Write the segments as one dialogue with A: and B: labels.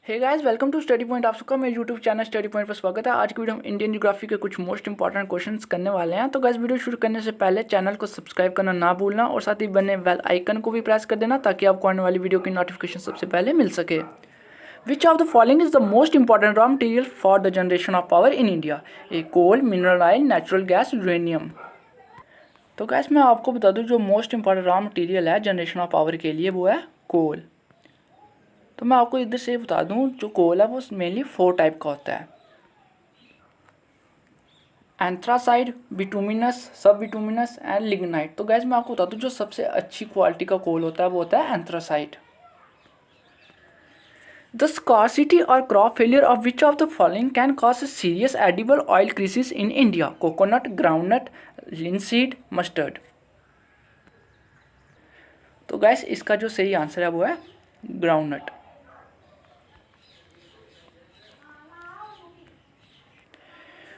A: Hey guys, welcome to study point. आप सबका मेरे यूट्यूब चैनल स्टडी पॉइंट पर स्वागत है। आज की वीडियो हम इंडियन ज्योग्राफी के कुछ मोस्ट इंपॉर्टेंट क्वेश्चंस करने वाले हैं। तो गाइस, वीडियो शुरू करने से पहले चैनल को सब्सक्राइब करना ना भूलना और साथ ही बने बेल आइकन को भी प्रेस कर देना ताकि आपको आने वाली वीडियो की नोटिफिकेशन सबसे पहले मिल सके। Which of the following is the most important raw material for the generation of power in India? A coal, mineral oil, natural gas, uranium. तो गाइस, मैं आपको बता दूं जो मोस्ट इंपॉर्टेंट रॉ मटेरियल है जनरेशन ऑफ पावर के लिए वो है कोल। तो मैं आपको इधर से बता दूं जो कोल है वो मेनली 4 टाइप का होता है। एंथ्रासाइड, बिटुमिनस, सब बिटुमिनस एंड लिग्नाइट। तो गैस मैं आपको बता दूं जो सबसे अच्छी क्वालिटी का कोल होता है वो होता है एंथ्रासाइड। द स्कार्सिटी और crop failure of which of the following can cause serious edible oil crisis in India? Coconut, groundnut, linseed, mustard. तो गैस इसका जो सही आंसर है वो है groundnut.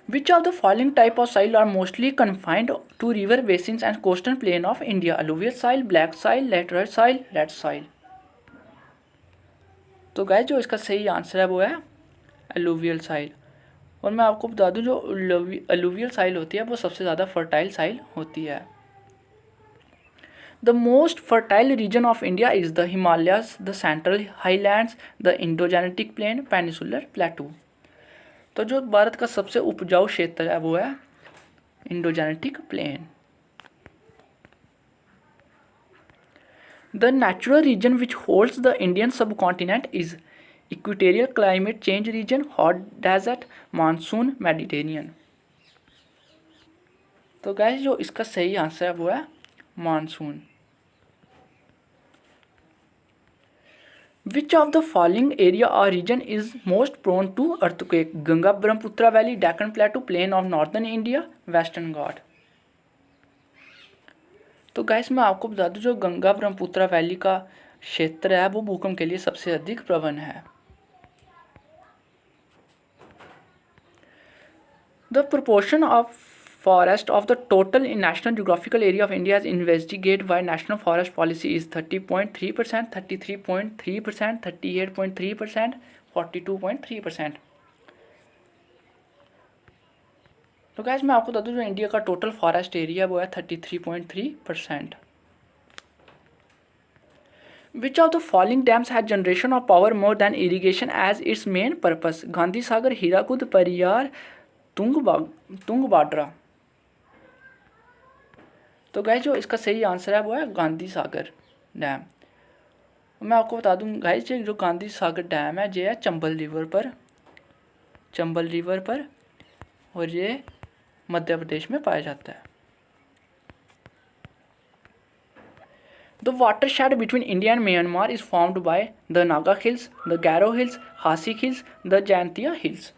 A: Which of the following type of soil are mostly confined to river basins and coastal plain of India? Alluvial soil, black soil, laterite soil, red soil। तो guys जो इसका सही आंसर है वो है अलूवियल साइल। और मैं आपको बता दूं जो अलूवियल साइल होती है वो सबसे ज़्यादा फर्टाइल साइल होती है। The most fertile region of India is the Himalayas, the central highlands, the Indo-Gangetic plain, peninsular plateau. तो जो भारत का सबसे उपजाऊ क्षेत्र है वो है Indo-Gangetic plain. The natural region which holds the Indian subcontinent is equatorial climate change region, hot desert, monsoon, Mediterranean. तो गाइस जो इसका सही आंसर है वो है monsoon. Which of the following area or region is most prone to earthquake? Ganga Brahmaputra Valley, Deccan Plateau, plain of northern India, Western Ghat। तो guys मैं आपको बता दूं जो गंगा ब्रह्मपुत्रा वैली का क्षेत्र है वो भूकंप के लिए सबसे अधिक प्रवण है। The proportion of forest of the total in national geographical area of India is investigate by national forest policy is 30.3%, 33.3%, 38.3%, 42.3%। तो गैस मैं आपको बता दूं जो इंडिया का टोटल फॉरेस्ट एरिया वो है 33.3%। Which of the following dams has generation of power more than irrigation as its main purpose? Gandhi Sagar, Hirakud, Periyar, Tungabhadra. तो गाइस जो इसका सही आंसर है वो है गांधी सागर डैम। मैं आपको बता दूं गाइस जो गांधी सागर डैम है ये है चंबल रिवर पर और ये मध्य प्रदेश में पाया जाता है। The watershed between India and Myanmar is formed by the Naga hills, the Garo hills, हासिक हिल्स, द जैंतिया हिल्स।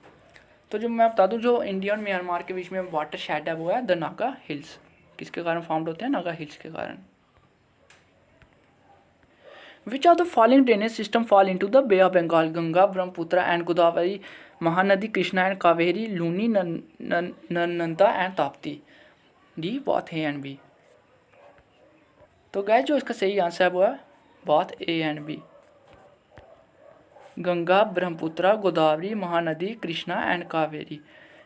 A: तो जो मैं बता दूं जो इंडिया और म्यांमार के बीच में वाटरशेड है वो है द नागा हिल्स। किसके कारण फॉर्म्ड होते हैं? नागा हिल्स के कारण। Which of the following drainage system fall into the Bay of Bengal? Ganga, Brahmaputra and Godavari, Mahanadi, Krishna and Kaveri, Luni, Narmada and Tapti. D both A and B. तो गाइस जो इसका सही आंसर है वो है both A and B. Ganga, Brahmaputra, Godavari, Mahanadi, Krishna and Kaveri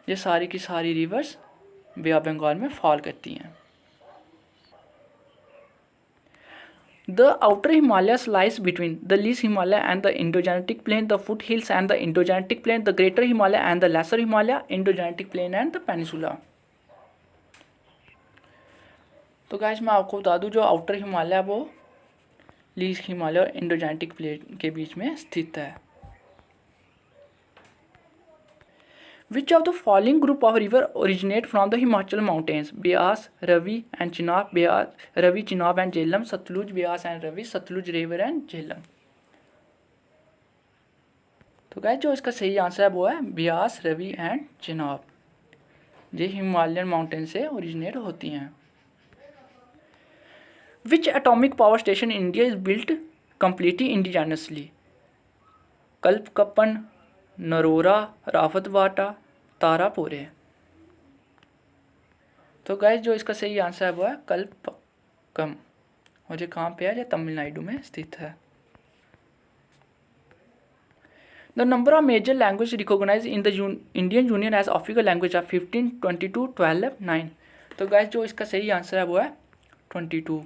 A: ये सारी की सारी रिवर्स बे ऑफ बंगाल में फॉल करती हैं। The outer Himalayas lies between the least Himalaya and the Indo-Gangetic Plain, the foothills and the Indo-Gangetic Plain, the greater Himalaya and the lesser Himalaya, Indo-Gangetic Plain and the Peninsula। तो guys मैं आपको बता दूं जो outer Himalaya है वो least Himalaya और endogenetic plane के बीच में स्थित है। Which of the following group of river originate from the Himachal mountains? Beas, Ravi and Chenab, Ravi, Chenab and Jhelum, Satluj, Beas and Ravi, Satluj River and Jhelum। तो guys जो इसका सही answer है वो है ब्यास, रवि एंड चेनाब। ये Himalayan mountain से originate होती हैं। Which atomic power station in India is built completely indigenously? कल्पकपन, Narora, Rawatbhata, तारापुरे। तो गाइस जो इसका सही आंसर है वो है कल्पकम और ये कहाँ पे है? ये तमिलनाडु में स्थित है। The number of major language recognise in the Indian union as official language of 15, 22, 12, 9। तो गाइस जो इसका सही आंसर है वो है 22।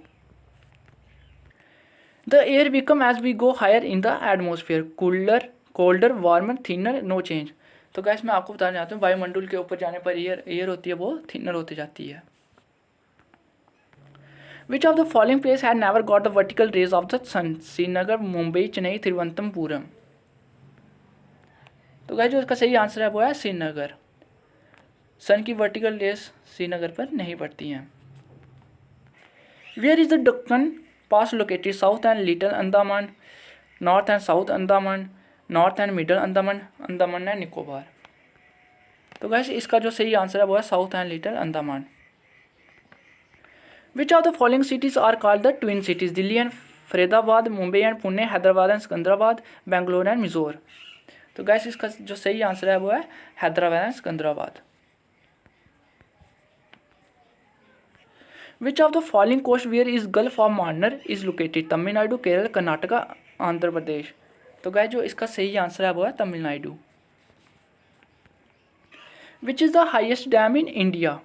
A: The air become as we go higher in the atmosphere, cooler, colder, warmer, thinner, no change. तो guys मैं आपको बताना चाहता हूँ वायुमंडल के ऊपर जाने पर एयर होती है वो थिनर होती जाती है। Which of the following place had never got the vertical rays of the sun, Srinagar, Mumbai, Chennai, Thiruvananthapuram. तो गाइस जो इसका सही आंसर है वो है श्रीनगर। सन की वर्टिकल रेज श्रीनगर पर नहीं पड़ती हैं। Where is the Deccan pass located, south and little Andaman, north and south Andaman, north and middle Andaman, Andaman and Nicobar. तो गाइस इसका जो सही आंसर है वो है south and little Andaman. Which of the following cities are called the twin cities, Delhi and Faridabad, Mumbai and Pune, Hyderabad and Secunderabad, Bangalore and Mysore. तो guys इसका जो सही आंसर है वो है Hyderabad and Secunderabad. Which of the following coast where is gulf of Mannar is located, Tamil Nadu, Kerala, Karnataka, Andhra Pradesh. तो guys जो इसका सही आंसर है वो है Tamil Nadu. Which is the highest dam in India,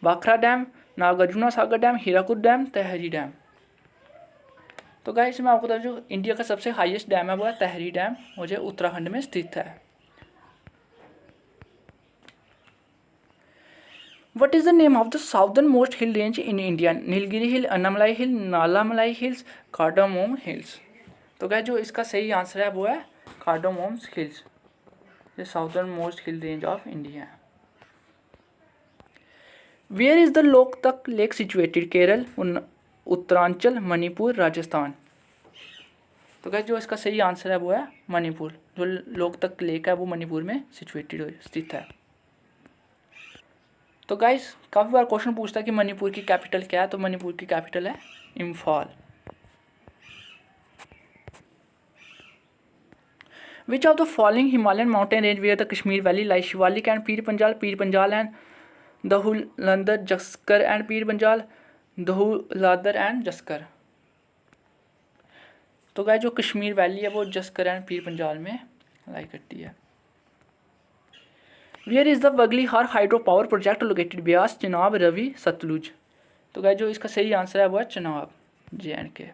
A: Bhakra dam, Nagarjuna Sagar dam, Hirakud dam, Tehri dam. तो गाइस मैं आपको बता दूं जो इंडिया का सबसे हाईएस्ट डैम है वो है तहरी डैम, वो जो उत्तराखंड में स्थित है। What is the name of the southern most hill range in India, Nilgiri hill, Annamalai hill, Nallamalai hills, cardamom hills. तो गाइस जो इसका सही आंसर है वो है कार्डामोम हिल्स, जो southern most hill range of India है। Where is the Loktak lake situated, Kerala, Uttaranchal, Manipur, Rajasthan. तो गाइस जो इसका सही आंसर है वो है मणिपुर। जो लोकतक लेक है वो मणिपुर में सिचुएटेड स्थित है। तो गाइस काफ़ी बार क्वेश्चन पूछता है कि मणिपुर की कैपिटल क्या है, तो मणिपुर की कैपिटल है Imphal. Which of the following Himalayan mountain range where the Kashmir valley lie, Shivalik and Pir Panjal and Dhauladhar, Zanskar and Pir Panjal, दहुलादर and Zanskar. तो गाइस जो कश्मीर वैली है वो जस्कर एंड पीर पंजाल में लाई करती है। Where is the Baglihar hydro power project located, Beas, Chenab, Ravi, Sutlej. तो गाइस जो इसका सही आंसर है वो है Chenab, JNK।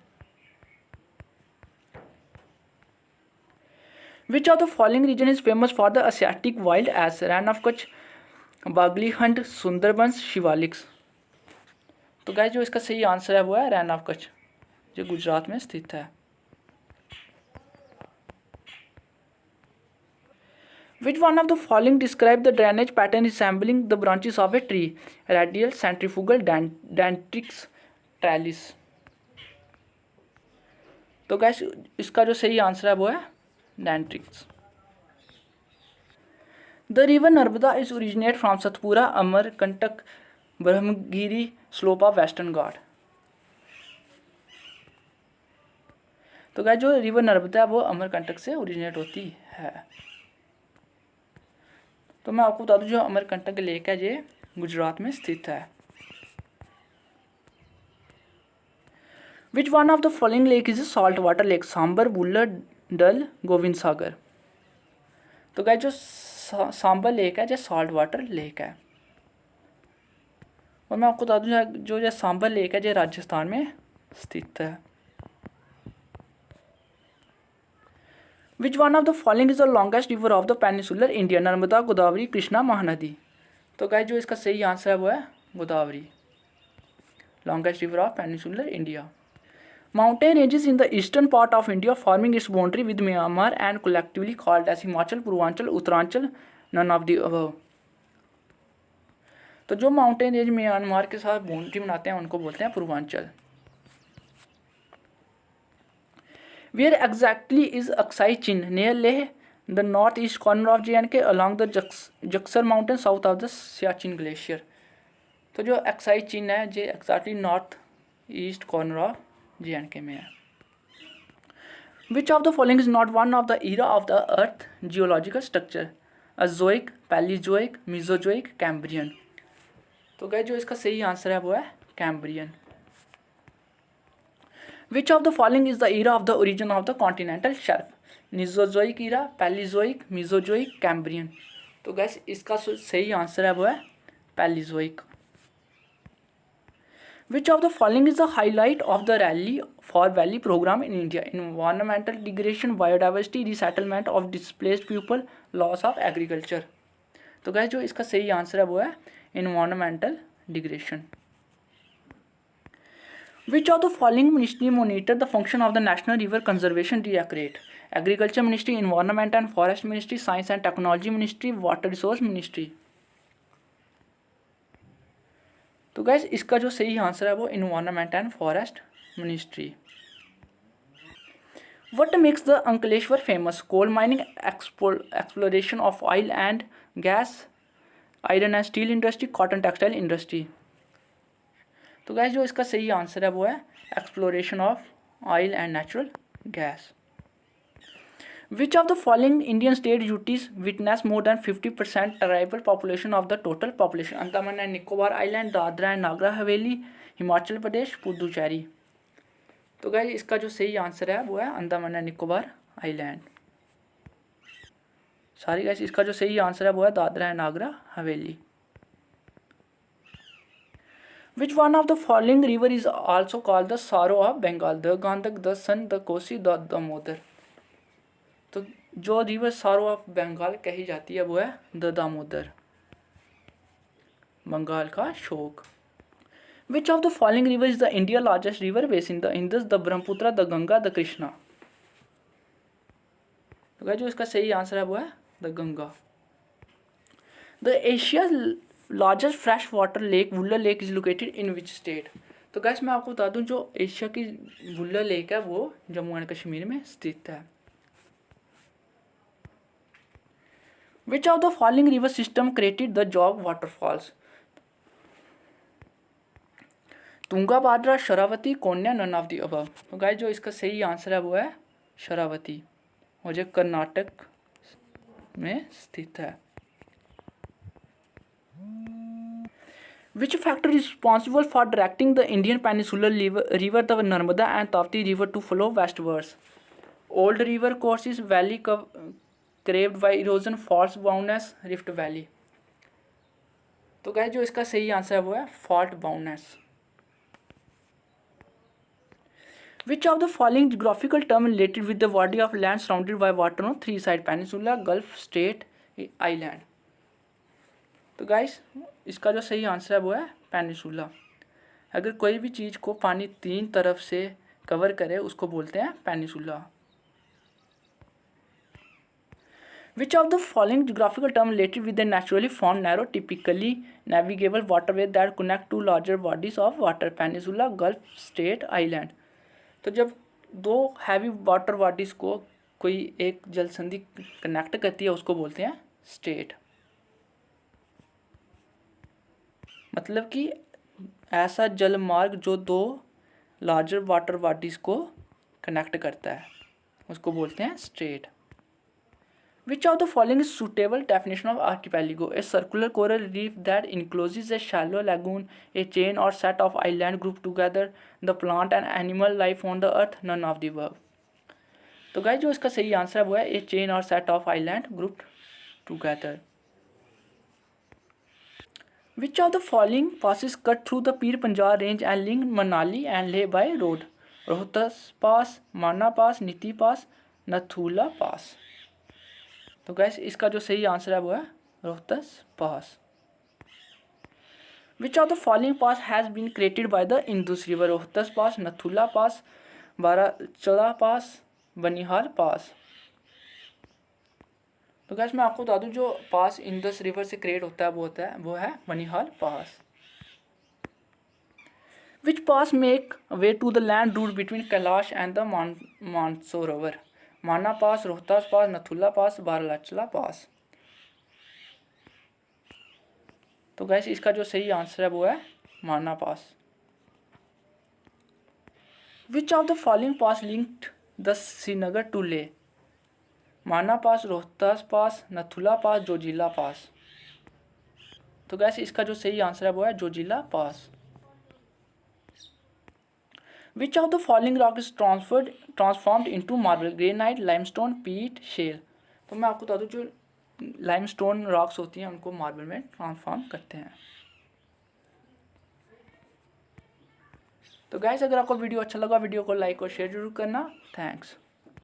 A: Which of the following region is famous for the Asiatic wild ass, Rann of Kutch, बागली हंट, सुंदरबंस, शिवालिक्स। तो गाइस जो इसका सही आंसर है वो है रैन ऑफ कच्छ, जो गुजरात में स्थित है। Which one of the following describe the drainage pattern resembling the branches of a tree, radial, centrifugal, dendritic, trellis. तो गाइस इसका जो सही आंसर है वो है dendritic. The river Narmada is originate from Satpura, Amarkantak, Brahmagiri, slope of western Ghat. तो गाइस जो river Narmada है वो अमरकंटक से ओरिजिनेट होती है। तो मैं आपको बता दूं जो अमरकंटक लेक है ये गुजरात में स्थित है। Which one of the following lake is salt water lake, Sambhar, Wular, Dal, Govind Sagar. तो गाइस जो सांबर लेक है जो सॉल्ट वाटर लेक है। और मैं आपको बता दूं जो सांबर लेक है जो राजस्थान में स्थित है। Which one of the following is the longest river of the peninsular India, Narmada, Godavari, Krishna, Mahanadi. तो गाइस जो इसका सही आंसर है वो है Godavari, longest river of peninsular India. Mountain ranges in the eastern part of India forming its boundary with Myanmar and collectively called as Himachal, Purvanchal, Uttaranchal, none of the above. तो जो mountain range Myanmar के साथ बाउंड्री बनाते हैं उनको बोलते हैं Purvanchal. Where exactly is Aksai Chin, near Leh, the north east corner of JNK, along the Zaskar mountain, south of the Siachen glacier. तो जो अक्साई चिन है ये exactly north east corner of JNK में है। Which of the following is not one of the era of the earth geological structure, azoic, palaeozoic, mesozoic, Cambrian. तो guys जो इसका सही आंसर है वो है Cambrian. Which of the following is the era of the origin of the continental shelf, cenozoic era, palaeozoic, mesozoic, Cambrian. तो guys इसका सही आंसर है वो है palaeozoic. Which of the following is the highlight of the rally for valley programme in India? Environmental degradation, biodiversity, resettlement of displaced people, loss of agriculture. तो guys जो इसका सही आंसर है वो है environmental degradation. Which of the following ministry monitor the function of the National River Conservation Directorate? Agriculture Ministry, Environment and Forest Ministry, Science and Technology Ministry, Water Resource Ministry। तो guys इसका जो सही answer है वो Environment and Forest Ministry। What makes the Ankleshwar famous? Coal mining, exploration of oil and gas, iron and steel industry, cotton textile industry। तो guys जो इसका सही आंसर है वो है exploration of oil and natural gas. Which of the following Indian state UTs witness more than 50% tribal population of the total population? Andaman and Nicobar island, Dadra and Nagar Haveli, Himachal Pradesh, Puducherry. तो guys इसका जो सही आंसर है वो है Andaman and Nicobar island. Sorry gas इसका जो सही आंसर है वो है Dadra and Nagar Haveli. Which one of the following river is also called the sorrow of Bengal? The Gandak, the Son, the Kosi, the Damodar। तो जो रिवर सारो ऑफ बंगाल कही जाती है वो है द दामोदर, बंगाल का शोक। Which of the following river is the India largest river basin? The Indus, the Brahmaputra, the Ganga, the Krishna। तो जो इसका सही आंसर है वो है the Ganga. The Asia largest fresh water lake Wular lake is located in which state? तो gas मैं आपको बता दूं जो एशिया की वुलर लेक है वो जम्मू एंड कश्मीर में स्थित है। Which of the following river system created the Jog waterfalls? Tunga, Bhadra, Sharavathi, Koyna, none of the above. तो गैस जो इसका सही आंसर है वो है शरावती और जो कर्नाटक में स्थित है। Which factor is responsible for directing the Indian Peninsular river the Narmada and Tapti river to flow westwards? Old river courses, valley craved by erosion, fault boundness, rift valley। तो गाइस जो इसका सही आंसर है वो है fault boundness। Which of the following geographical term related with the body of land surrounded by water on three sides? Peninsula, Gulf, State, Island। तो guys इसका जो सही आंसर है वो है पेनिसुला। अगर कोई भी चीज़ को पानी तीन तरफ से कवर करे उसको बोलते हैं peninsula. Which of the following geographical term related with the naturally form narrow typically navigable waterway that connect to larger bodies of water? Peninsula, gulf, strait, island. तो जब दो हैवी वाटर बॉडीज को कोई एक जल संधि कनेक्ट करती है उसको बोलते हैं स्टेट। मतलब कि ऐसा जल मार्ग जो दो लार्जर वाटर बॉडीज को कनेक्ट करता है उसको बोलते हैं strait. Which of the following is suitable definition of archipelago? A circular coral reef that encloses a shallow lagoon, a chain or set of island group together, the plant and animal life on the earth, none of the above. तो guys जो इसका सही answer है वो है a chain or set of island group together. Which of the following passes cut through the Pir Panjal range and link Manali and Leh by road? Rohtas Pass, Manna Pass, Niti Pass, Nathula Pass। तो guys इसका जो सही answer है वो है रोहतस पास। Which of the following pass has been created by the Indus River? Rohtas पास, नथुला पास, बाराचला पास, बनिहाल पास। तो gas मैं आपको बता दूं जो पास इंदस रिवर से क्रिएट होता है वो है Banihal pass. Which pass make way to the land route between Kailash and the Mansarovar? Mana pass, Rohtas पास, नथुला पास, बाराचला पास। तो गैस इसका जो सही आंसर है वो है Mana pass. Which of the following pass linked the Srinagar to Leh? Mana pass, Rohtas पास, नथुला पास, जोजिला पास। तो गैस इसका जो सही आंसर है वो है Zojila pass. Which of the following rock is transformed into marble? Granite, limestone, peat, shale. तो मैं आपको बता दूं जो लाइमस्टोन रॉक्स होती हैं उनको मार्बल में ट्रांसफॉर्म करते हैं। तो गाइस अगर आपको वीडियो अच्छा लगा वीडियो को लाइक और शेयर जरूर करना। थैंक्स।